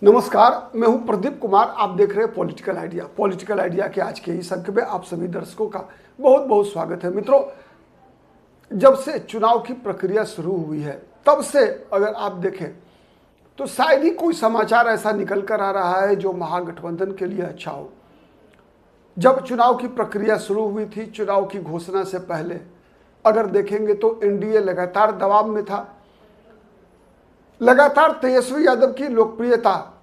नमस्कार, मैं हूं प्रदीप कुमार। आप देख रहे हैं पॉलिटिकल आइडिया। पॉलिटिकल आइडिया के आज के इस अंक में आप सभी दर्शकों का बहुत बहुत स्वागत है। मित्रों, जब से चुनाव की प्रक्रिया शुरू हुई है तब से अगर आप देखें तो शायद ही कोई समाचार ऐसा निकल कर आ रहा है जो महागठबंधन के लिए अच्छा हो। जब चुनाव की प्रक्रिया शुरू हुई थी, चुनाव की घोषणा से पहले अगर देखेंगे तो एनडीए लगातार दबाव में था। लगातार तेजस्वी यादव की लोकप्रियता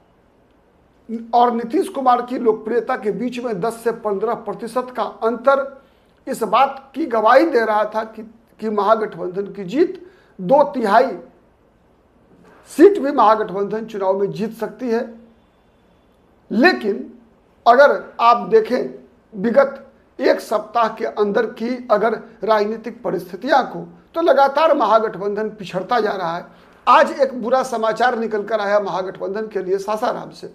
और नीतीश कुमार की लोकप्रियता के बीच में 10 से 15% का अंतर इस बात की गवाही दे रहा था कि महागठबंधन की जीत 2/3 सीट भी महागठबंधन चुनाव में जीत सकती है। लेकिन अगर आप देखें विगत एक सप्ताह के अंदर की अगर राजनीतिक परिस्थितियां को, तो लगातार महागठबंधन पिछड़ता जा रहा है। आज एक बुरा समाचार निकल कर आया महागठबंधन के लिए सासाराम से।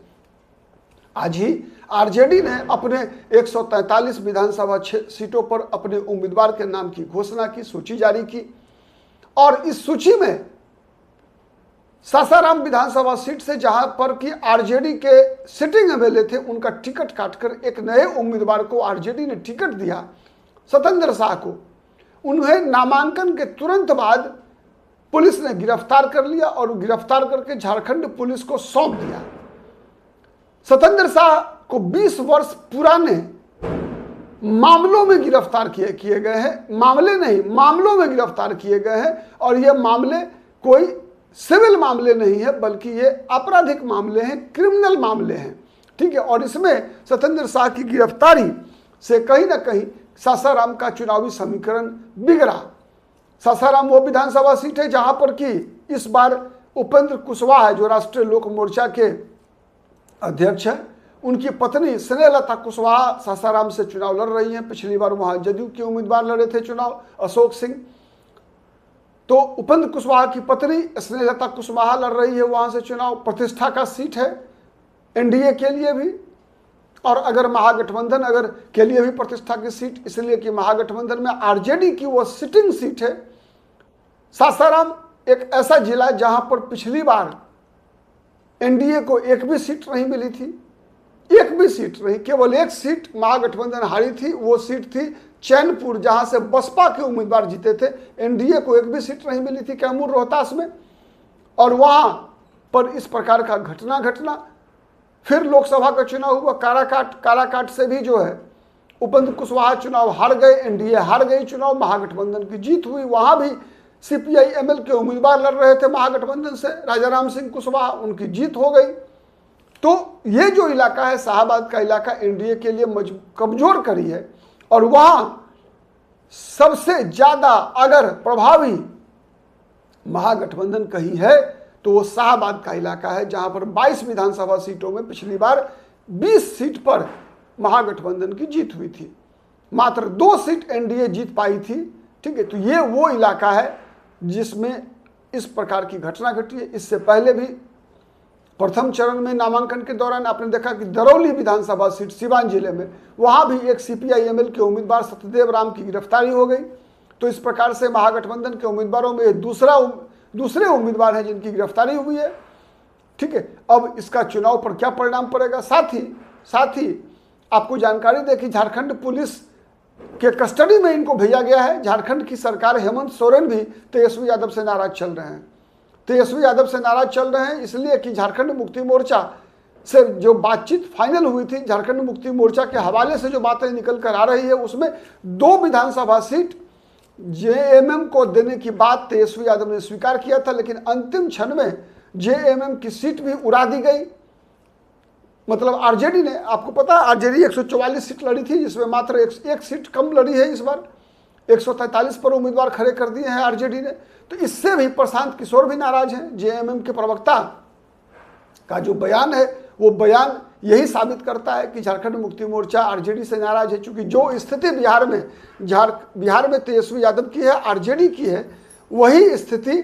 आज ही आरजेडी ने अपने 143 विधानसभा सीटों पर अपने उम्मीदवार के नाम की घोषणा की, सूची जारी की और इस सूची में सासाराम विधानसभा सीट से जहां पर कि आरजेडी के सिटिंग एमएलए थे, उनका टिकट काटकर एक नए उम्मीदवार को आरजेडी ने टिकट दिया, सतेंद्र शाह को। उन्हें नामांकन के तुरंत बाद पुलिस ने गिरफ्तार कर लिया और गिरफ्तार करके झारखंड पुलिस को सौंप दिया। सतेंद्र शाह को 20 वर्ष पुराने मामलों में गिरफ्तार किए गए हैं। मामले नहीं, मामलों में गिरफ्तार किए गए हैं और ये मामले कोई सिविल मामले नहीं है, बल्कि ये आपराधिक मामले हैं, क्रिमिनल मामले हैं। ठीक है। और इसमें सतेंद्र शाह की गिरफ्तारी से कहीं ना कहीं सासाराम का चुनावी समीकरण बिगड़ा। सासाराम वो विधानसभा सीट है जहां पर कि इस बार उपेंद्र कुशवाहा, जो राष्ट्रीय लोक मोर्चा के अध्यक्ष हैं, उनकी पत्नी स्नेहलता कुशवाहा सासाराम से चुनाव लड़ रही हैं। पिछली बार वहां जदयू के उम्मीदवार लड़े थे चुनाव, अशोक सिंह। तो उपेंद्र कुशवाहा की पत्नी स्नेहलता कुशवाहा लड़ रही है वहां से चुनाव। प्रतिष्ठा का सीट है एनडीए के लिए भी, और अगर महागठबंधन अगर के लिए भी प्रतिष्ठा की सीट, इसलिए कि महागठबंधन में आरजेडी की वो सिटिंग सीट है। सासाराम एक ऐसा जिला जहां पर पिछली बार एनडीए को एक भी सीट नहीं मिली थी, एक भी सीट नहीं, केवल एक सीट महागठबंधन हारी थी। वो सीट थी चैनपुर, जहां से बसपा के उम्मीदवार जीते थे। एनडीए को एक भी सीट नहीं मिली थी कैमूर रोहतास में, और वहां पर इस प्रकार का घटना। फिर लोकसभा का चुनाव हुआ, काराकाट से भी जो है उपेंद्र कुशवाहा चुनाव हार गए, एनडीए हार गई चुनाव, महागठबंधन की जीत हुई। वहां भी सीपीआई एमएल के उम्मीदवार लड़ रहे थे महागठबंधन से, राजाराम सिंह कुशवाहा, उनकी जीत हो गई। तो ये जो इलाका है शाहबाद का इलाका, एनडीए के लिए कमजोर कड़ी है। और वहां सबसे ज्यादा अगर प्रभावी महागठबंधन कहीं है तो वो शाहबाद का इलाका है, जहां पर 22 विधानसभा सीटों में पिछली बार 20 सीट पर महागठबंधन की जीत हुई थी। मात्र 2 सीट एनडीए जीत पाई थी। ठीक है। तो ये वो इलाका है जिसमें इस प्रकार की घटना घटी है। इससे पहले भी प्रथम चरण में नामांकन के दौरान आपने देखा कि दरौली विधानसभा सीट सिवान जिले में, वहां भी एक सीपीआई एमएल के उम्मीदवार सत्यदेव राम की गिरफ्तारी हो गई। तो इस प्रकार से महागठबंधन के उम्मीदवारों में दूसरे उम्मीदवार हैं जिनकी गिरफ्तारी हुई है। ठीक है। अब इसका चुनाव पर क्या परिणाम पड़ेगा, साथ ही आपको जानकारी दे कि झारखंड पुलिस के कस्टडी में इनको भेजा गया है। झारखंड की सरकार, हेमंत सोरेन भी तेजस्वी यादव से नाराज चल रहे हैं। तेजस्वी यादव से नाराज चल रहे हैं इसलिए कि झारखंड मुक्ति मोर्चा से जो बातचीत फाइनल हुई थी, झारखंड मुक्ति मोर्चा के हवाले से जो बातें निकल कर आ रही है, उसमें 2 विधानसभा सीट जेएमएम को देने की बात तेजस्वी यादव ने स्वीकार किया था, लेकिन अंतिम क्षण में जेएमएम की सीट भी उड़ा दी गई। मतलब आरजेडी ने, आपको पता है आरजेडी 144 सीट लड़ी थी, जिसमें मात्र एक सीट कम लड़ी है इस बार। 143 पर उम्मीदवार खड़े कर दिए हैं आरजेडी ने। तो इससे भी प्रशांत किशोर भी नाराज हैं। जेएमएम के प्रवक्ता का जो बयान है, वो बयान यही साबित करता है कि झारखंड मुक्ति मोर्चा आरजेडी से नाराज है। चूंकि जो स्थिति बिहार में तेजस्वी यादव की है, आरजेडी की है, वही स्थिति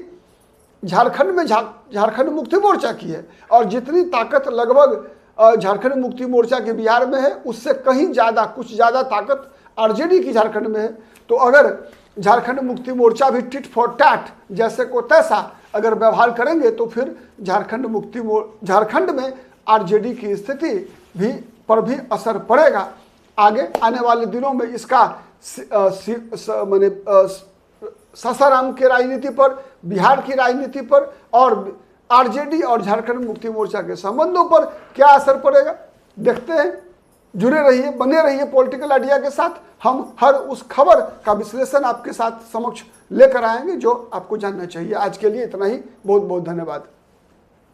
झारखंड में झारखंड मुक्ति मोर्चा की है। और जितनी ताकत लगभग झारखंड मुक्ति मोर्चा के बिहार में है, उससे कहीं ज़्यादा, कुछ ज़्यादा ताकत आरजेडी की झारखंड में है। तो अगर झारखंड मुक्ति मोर्चा भी टिट फॉर टैट जैसे को तैसा अगर व्यवहार करेंगे तो फिर झारखंड में आरजेडी की स्थिति भी पर भी असर पड़ेगा। आगे आने वाले दिनों में इसका माने सासाराम के राजनीति पर, बिहार की राजनीति पर और आरजेडी और झारखंड मुक्ति मोर्चा के संबंधों पर क्या असर पड़ेगा, देखते हैं। जुड़े रहिए, बने रहिए पॉलिटिकल आइडिया के साथ। हम हर उस खबर का विश्लेषण आपके साथ समक्ष लेकर आएंगे जो आपको जानना चाहिए। आज के लिए इतना ही। बहुत बहुत धन्यवाद।